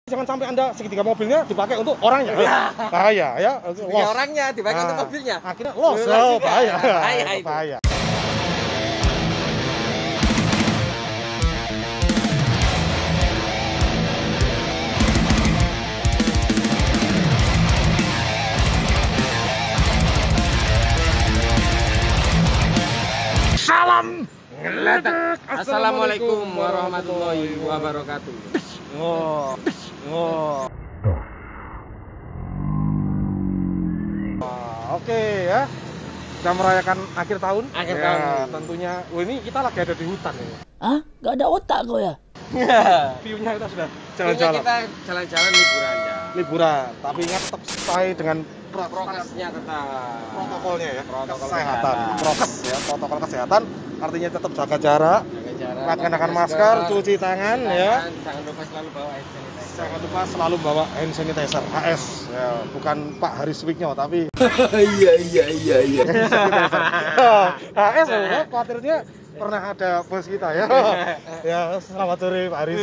Jangan sampai Anda segitiga mobilnya dipakai untuk orangnya. Bahaya ya. Segitiga orangnya dipakai untuk mobilnya. Akhirnya loss. Bahaya. Bahaya. Salam ngeletek. Assalamualaikum warahmatullahi wabarakatuh. Oke ya. Kita merayakan akhir tahun. Akhir tahun. Tentunya. Ini kita lagi ada di hutan ya. Hah? Gak ada otak kau ya? View-nya kita sudah Jalan-jalan. jalan-jalan. Kita jalan-jalan liburan aja. Liburan, tapi ingat tetap sesuai dengan Prokesnya tetap. protokolnya ya. Protokol Kesehatan. kesehatan. Prokes ya, protokol kesehatan. Artinya tetap jaga jarak, Jaga jarak. pakai masker, cuci tangan ya. Jangan lupa selalu bawa hand sanitizer. Jangan lupa selalu bawa hand sanitizer HS ya, bukan Pak Haris Wigno tapi Iya. HS ya, khawatirnya pernah ada bos kita ya. Ya, selamat sore Pak Haris.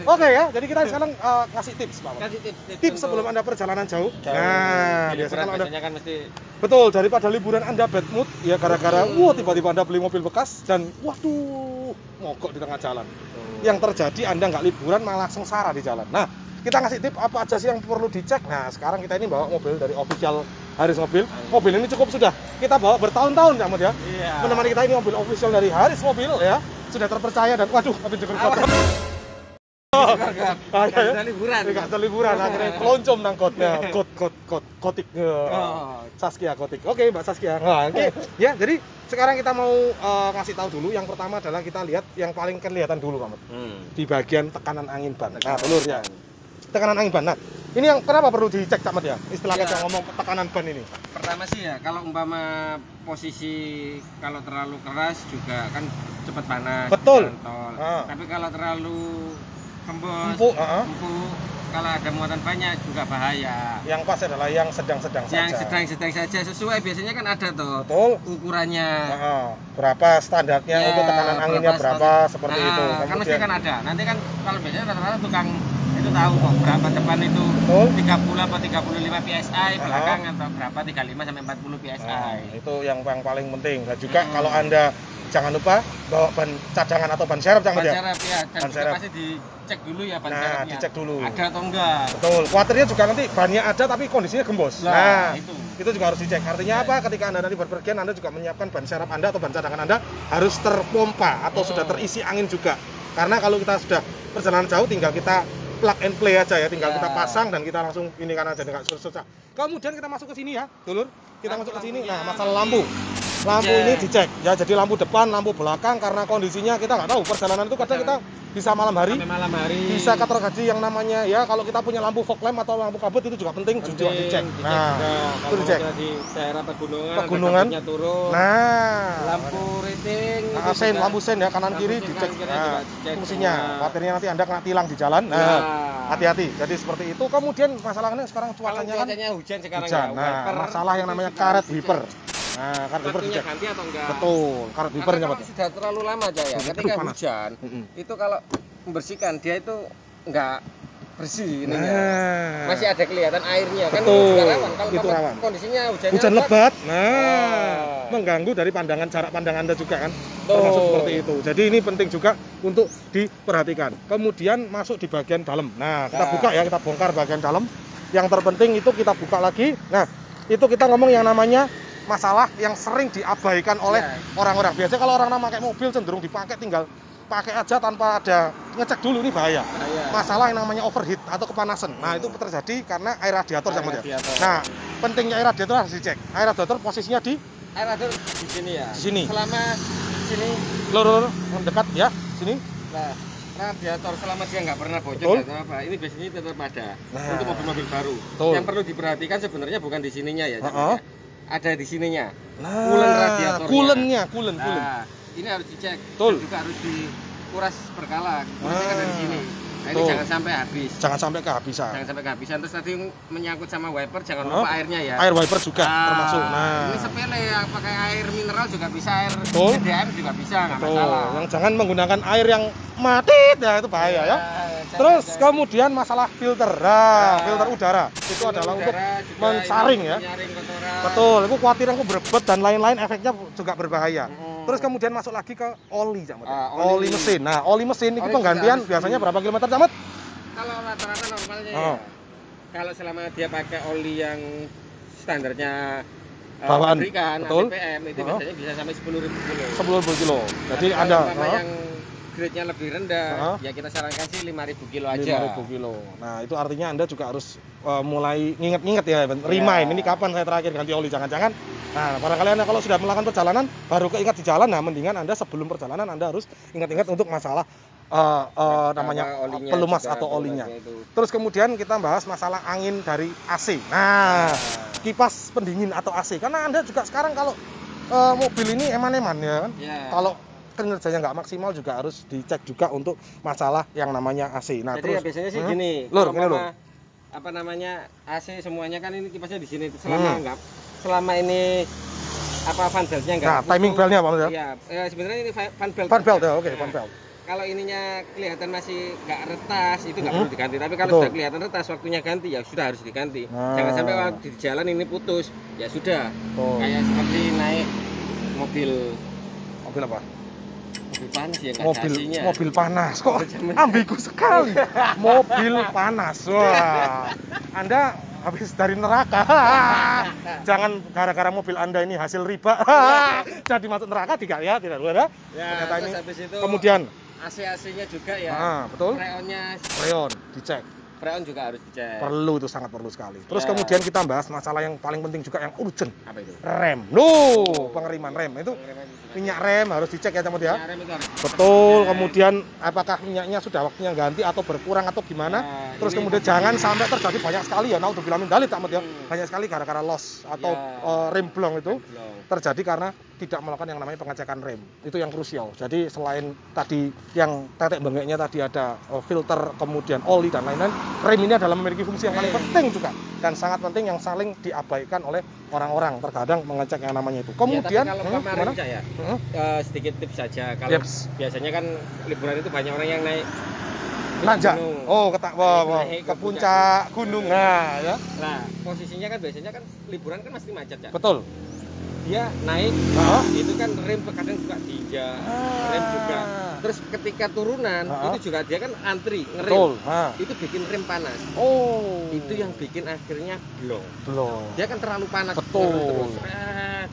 Oke ya, jadi kita sekarang kasih tips Pak. Kasih Tips sebelum Anda perjalanan jauh. Nah, biasanya kalau Anda biasanya kan mesti betul, daripada liburan Anda bad mood ya gara-gara tiba-tiba Anda beli mobil bekas dan waduh mogok di tengah jalan. Yang terjadi Anda nggak liburan malah sengsara di jalan. Nah, kita ngasih tip apa aja sih yang perlu dicek. Nah, sekarang kita ini bawa mobil dari official Haris Mobil. Mobil ini cukup sudah kita bawa bertahun-tahun ya, Mod ya. Iya. Menemani kita ini mobil official dari Haris Mobil ya. Sudah terpercaya dan waduh, habis juga kotor. Enggak liburan. Enggak ada liburan, akhirnya keloncom nang kotnya. Kotik. Saskia Kotik. Oke, Mbak Saskia. Nah, oke. Ya, jadi sekarang kita mau ngasih tahu dulu. Yang pertama adalah kita lihat yang paling kelihatan dulu, Pak Mat. Di bagian tekanan angin ban. Nah, telur ya. Tekanan angin ban. Nah, ini yang kenapa perlu dicek, Cak Mat ya? Istilah kita ngomong tekanan ban ini. Pertama sih ya, kalau umpama posisi kalau terlalu keras juga kan cepat panas. Betul. di jalan tol. Tapi Tapi kalau terlalu kembos, empuk, empuk, kalau ada muatan banyak juga bahaya. yang pas adalah yang sedang-sedang saja. Yang sedang-sedang saja sesuai biasanya kan ada tuh Betul. ukurannya. Berapa standarnya Ya, untuk tekanan anginnya berapa seperti Nah, itu. Kan mesti kan ada. Nanti kan kalau biasanya rata-rata tukang itu tahu kok berapa depan itu Betul. 30 atau 35 PSI, belakang atau berapa 35 sampai 40 PSI. Nah, itu yang paling penting. Dan juga kalau Anda jangan lupa bawa ban cadangan atau ban serep, jangan Ban ya. serep ya, dan Ban juga serep. pasti dicek dulu ya ban Nah, serepnya. dicek dulu. Ada atau enggak. Betul. Khawatirnya juga nanti bannya ada tapi kondisinya gembos. Nah, itu juga harus dicek. Artinya apa? Ketika Anda nanti berpergian, Anda juga menyiapkan ban serep Anda atau ban cadangan Anda harus terpompa atau sudah terisi angin juga. Karena kalau kita sudah perjalanan jauh tinggal kita plug and play aja ya, tinggal kita pasang dan kita langsung ini kan aja nggak susah. Kemudian kita masuk ke sini ya, dulur. Kita masuk ke sini. Nah, masalah lampu. Lampu ini dicek ya, jadi lampu depan, lampu belakang karena kondisinya kita nggak tahu. Perjalanan itu kadang kita bisa malam hari, Sampai malam hari. bisa terjadi yang namanya ya kalau kita punya lampu fog lamp atau lampu kabut itu juga penting juga dicek. Nah, itu dicek. Di daerah pegunungan, Pegunungan. kabutnya turun. Nah, Lampu rating. nah, sen, lampu sen ya kanan kiri Lampu sen dicek. kanan kiri Nah, juga dicek fungsinya. semua. Khawatirnya nanti Anda kena tilang di jalan. Nah, Ya. hati-hati. Jadi seperti itu. Kemudian masalahnya sekarang Kalau cuacanya kan cuacanya hujan sekarang hujan. ya. Nah, wiper masalah yang itu namanya juga karet harus wiper. dicek. Nah, karet wiper Waktunya dicek. ganti atau enggak? Betul, karet wipernya Karena betul. kalau sudah terlalu lama aja ya, ketika panas. hujan itu kalau membersihkan dia itu enggak bersih ininya. Nah, Masih ada kelihatan airnya kan betul. juga rawan. Kalau Itu rawan. kondisinya hujan lebat. Nah, Oh. mengganggu dari jarak pandang Anda juga kan. Betul. Termasuk seperti itu. Jadi ini penting juga untuk diperhatikan. Kemudian masuk di bagian dalam. Nah, kita buka ya, kita bongkar bagian dalam. Yang terpenting itu kita buka lagi. Nah, itu kita ngomong yang namanya masalah yang sering diabaikan oleh orang-orang. Biasanya kalau orang pakai mobil cenderung dipakai tinggal pakai aja tanpa ada ngecek dulu, ini bahaya. Masalah yang namanya overheat atau kepanasan. Nah, itu terjadi karena air radiator sama dia. Nah, pentingnya air radiator harus dicek. Air radiator posisinya di air radiator di sini ya. Di sini. Selama sini lur mendekat ya, sini. nah, radiator selama dia nggak pernah bocor Betul. atau apa, ini biasanya tetap ada. Nah. Untuk mobil-mobil baru. Betul. Yang perlu diperhatikan sebenarnya bukan di sininya ya. Uh-uh. Ada di sininya. Nah, Kulen radiatornya. kulen. Nah, ini harus dicek. Betul. Dan juga harus dikuras berkala. Kurasnya kan dari sini. Nah, ini Betul. jangan sampai habis. Jangan sampai kehabisan. Jangan sampai kehabisan. Terus tadi menyangkut sama wiper, jangan lupa airnya ya. Air wiper juga termasuk. Nah, Ini sepele ya, pakai air mineral juga bisa, air Betul. BDM juga bisa, nggak betul. masalah. Yang jangan menggunakan air yang mati, ya itu bahaya ya. Terus kemudian masalah filter. Nah, filter udara itu Filter adalah untuk udara juga mensaring ini ya. menyaring kotoran. Betul, aku khawatir aku berebet dan lain-lain, efeknya juga berbahaya. Mm. Terus kemudian masuk lagi ke oli, Cak Mat. Oli. Oli mesin. Nah, oli mesin itu Oli penggantian juga harus biasanya di- berapa kilometer, Cak Mat? Kalau rata-rata normalnya Oh. ya. Kalau selama dia pakai oli yang standarnya Bawaan, pabrikan betul. ATPM itu Oh. biasanya bisa sampai 10.000 kilo. 10 kilo. Jadi Tapi kalau Anda umpama yang grade-nya lebih rendah, Oh. ya kita sarankan sih 5.000 kilo aja. 5.000 kilo. Nah, itu artinya Anda juga harus mulai nginget-nginget ya, remind. Ini kapan saya terakhir ganti oli, jangan-jangan. Nah, barangkali Anda kalau sudah melakukan perjalanan baru keingat di jalan, nah mendingan Anda sebelum perjalanan Anda harus ingat-ingat untuk masalah namanya olinya pelumas juga, atau olinya. pelumasnya itu. Terus kemudian kita bahas masalah angin dari AC. Nah, kipas pendingin atau AC. Karena Anda juga sekarang kalau mobil ini eman-eman ya kan. Ya. Kalau kinerjanya nggak maksimal juga harus dicek juga untuk masalah yang namanya AC. Nah, Jadi terus ya biasanya sih gini, Lur, kalau gini, Lur. umpama, apa namanya AC semuanya kan ini kipasnya di sini selama ini apa fan beltnya enggak Nah, timing beltnya apa maksudnya? Iya, sebenarnya ini fan belt. Fan belt ya, oke, Nah, fan belt. kalau ininya kelihatan masih nggak retas itu nggak perlu diganti. Tapi kalau Betul. sudah kelihatan retas waktunya ganti ya sudah harus diganti. Nah. Jangan sampai kalau di jalan ini putus ya sudah. Oh. Kayak seperti naik mobil Mobil apa? panas ya nggak ada AC-nya. Mobil panas kok Zaman- ambigu sekali. Mobil panas. Wah. Anda habis dari neraka. Jangan gara-gara mobil Anda ini hasil riba. Jadi masuk neraka tidak ya, tidak ada. Ya, Ternyata terus ini. habis itu Kemudian AC-nya juga ya. Ah, betul. Freonnya, freon dicek. freon juga harus dicek. Perlu, itu sangat perlu sekali. Terus Ya. kemudian kita bahas masalah yang paling penting juga yang urgent. Apa itu? Rem. Pengiriman rem itu minyak rem harus dicek ya, Cak Mat ya. Minyak rem itu harus Betul, dicek. kemudian apakah minyaknya sudah waktunya ganti atau berkurang atau gimana? Nah, Terus ini kemudian jangan sampai terjadi banyak sekali ya, naudzubillah min dzalik, Cak Mat ya. Hmm. Banyak sekali gara-gara loss atau Ya. rem blong itu Belum. terjadi karena tidak melakukan yang namanya pengecekan rem. Itu yang krusial. Jadi selain tadi yang tetek bengeknya tadi ada filter, kemudian oli dan lain-lain, rem ini adalah memiliki fungsi yang paling penting juga dan sangat penting yang saling diabaikan oleh orang-orang terkadang mengecek yang namanya itu. Kemudian Ya, tapi kalau kemarin gimana? Cak, ya, sedikit tips saja. Kalau Tips. biasanya kan liburan itu banyak orang yang naik Nanjak. gunung. Oh, Naik ke puncak gunung. Nah, ya. Nah, posisinya kan biasanya kan liburan kan pasti macet ya. Betul. Dia naik, Ah. itu kan rem kadang juga diinjak, rem juga. Terus ketika turunan itu juga dia kan antri ngerem. Betul. Nah. Itu bikin rem panas. Oh. Itu yang bikin akhirnya blong. belum. Dia kan terlalu panas. Betul. Terus,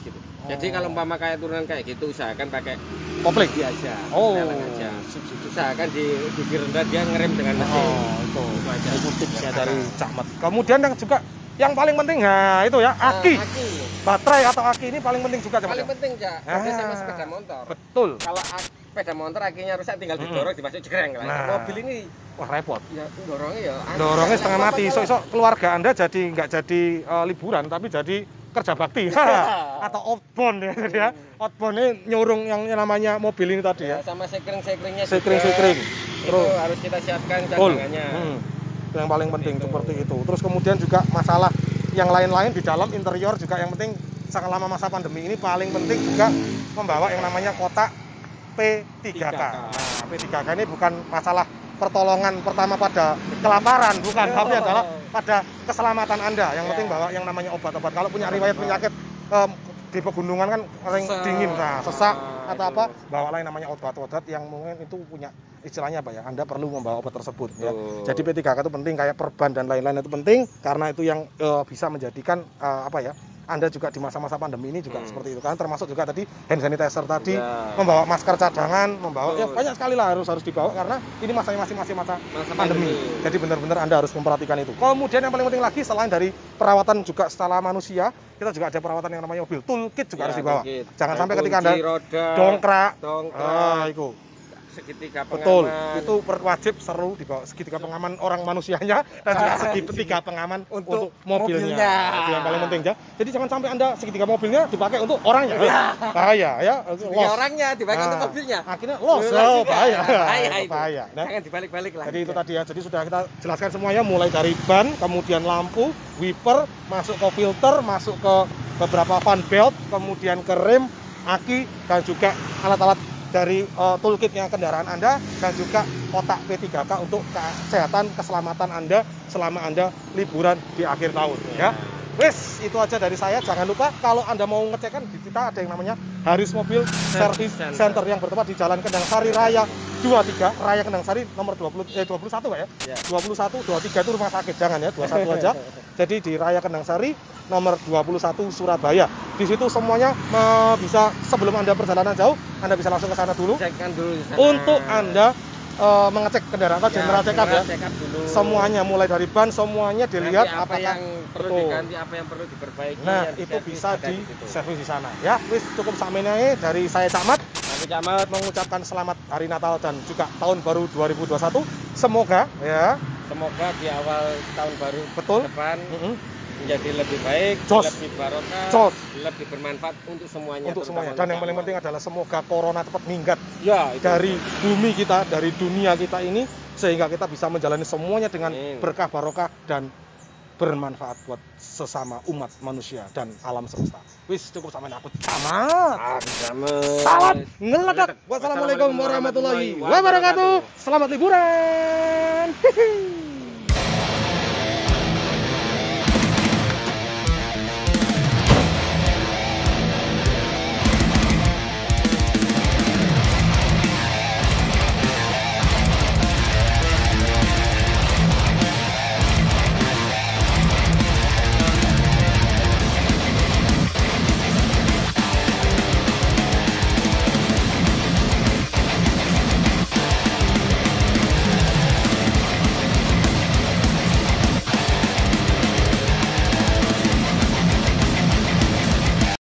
gitu. Jadi kalau umpama kayak turunan kayak gitu usahakan pakai Kopling. aja, Oh. setelan aja. Sip, sip, sip. Usahakan di rendah dia ngerem dengan mesin. Itu. aja. Itu tipsnya dari Cak Mat. Kemudian yang juga yang paling penting, nah itu ya, aki. Aki. Baterai atau aki ini paling penting juga, Cak Mat. Paling penting ya, beda sama sepeda motor. Betul. Kalau sepeda motor akinya rusak tinggal didorong dimasukin jegreng lah. Nah. Mobil ini Wah, repot. ya dorongnya ya. Dorongnya setengah mati. Apa-apa Iso-iso keluarga Anda jadi nggak jadi liburan tapi jadi kerja bakti atau outbound ya, jadi ya. Outbound ini nyurung yang namanya mobil ini tadi ya, ya. sama sekring-sekringnya juga. Sekring-sekring. Itu Terus harus kita siapkan Betul. cadangannya. Itu yang paling penting Itu. seperti itu. Terus kemudian juga masalah yang lain-lain di dalam interior juga yang penting selama masa pandemi ini paling penting juga membawa yang namanya kotak P3K. 3K. Nah, P3K ini bukan masalah pertolongan pertama pada kelaparan, bukan, tapi adalah pada keselamatan Anda. Yang penting bawa yang namanya obat-obat. Kalau punya riwayat penyakit di pegunungan kan sering Sesak. dingin, nah sesak atau itu. apa, bawalah yang namanya obat-obat yang mungkin itu punya istilahnya apa ya, Anda perlu membawa obat tersebut ya. Jadi P3K itu penting, kayak perban dan lain-lain itu penting karena itu yang bisa menjadikan apa ya, Anda juga di masa-masa pandemi ini juga seperti itu kan, termasuk juga tadi hand sanitizer tadi, Ya. membawa masker cadangan, membawa ya Betul. banyak sekali lah harus dibawa karena ini masanya masih masa Masa pandemi. Jadi benar-benar Anda harus memperhatikan itu. Kemudian yang paling penting lagi selain dari perawatan juga secara manusia, kita juga ada perawatan yang namanya mobil. Toolkit juga harus dibawa. toolkit. Jangan Kayak sampai ketika kunci, Anda roda, dongkrak, dongkrak, itu segitiga pengaman. betul. Itu wajib seru dibawa segitiga pengaman orang manusianya dan juga segitiga pengaman untuk mobilnya. Itu yang paling penting ya. Jadi jangan sampai Anda segitiga mobilnya dipakai untuk orangnya. Bahaya ya. Segitiga Loss. orangnya dipakai untuk Nah, mobilnya. Akhirnya loss. Loss Oh, juga. bahaya. Bahaya itu. Bahaya. Nah, Jangan dibalik-balik lah. jadi itu tadi ya. Jadi sudah kita jelaskan semuanya mulai dari ban, kemudian lampu, wiper, masuk ke filter, masuk ke beberapa fan belt, kemudian ke rem, aki dan juga alat-alat dari toolkitnya kendaraan Anda dan juga kotak P3K untuk kesehatan keselamatan Anda selama Anda liburan di akhir tahun ya. Wes, itu aja dari saya. Jangan lupa kalau Anda mau ngecek kan di kita ada yang namanya Haris Mobil Service Center yang bertempat di Jalan Kendang Sari Raya 23, Raya Kendang Sari nomor 21 Pak ya? 21, 23 itu rumah sakit, jangan ya, 21 aja. Jadi di Raya Kendang Sari nomor 21 Surabaya. Di situ semuanya bisa, sebelum Anda perjalanan jauh, Anda bisa langsung ke sana dulu. Cekkan dulu di sana. Untuk Anda mengecek kendaraan atau general check up ya. Dulu. Semuanya mulai dari ban semuanya dilihat nanti apa apakah yang perlu betul. diganti, apa yang perlu diperbaiki. Nah, yang itu bisa ada di situ. servis di sana. Ya, wis cukup samene dari saya Cakmat. Tapi Camat Mengucapkan selamat Hari Natal dan juga Tahun Baru 2021. Semoga ya, semoga di awal tahun baru betul. depan menjadi lebih baik, Jos. lebih barokah, Jos. lebih bermanfaat untuk semuanya. Untuk semuanya. terutama Dan yang paling untuk penting adalah semoga corona cepat minggat ya, itu. dari bumi kita, dari dunia kita ini, sehingga kita bisa menjalani semuanya dengan Amin. berkah barokah dan bermanfaat buat sesama umat manusia dan alam semesta. Wis cukup sampai aku Camat. Salam ngeledak. Wassalamualaikum warahmatullahi wabarakatuh. Selamat liburan.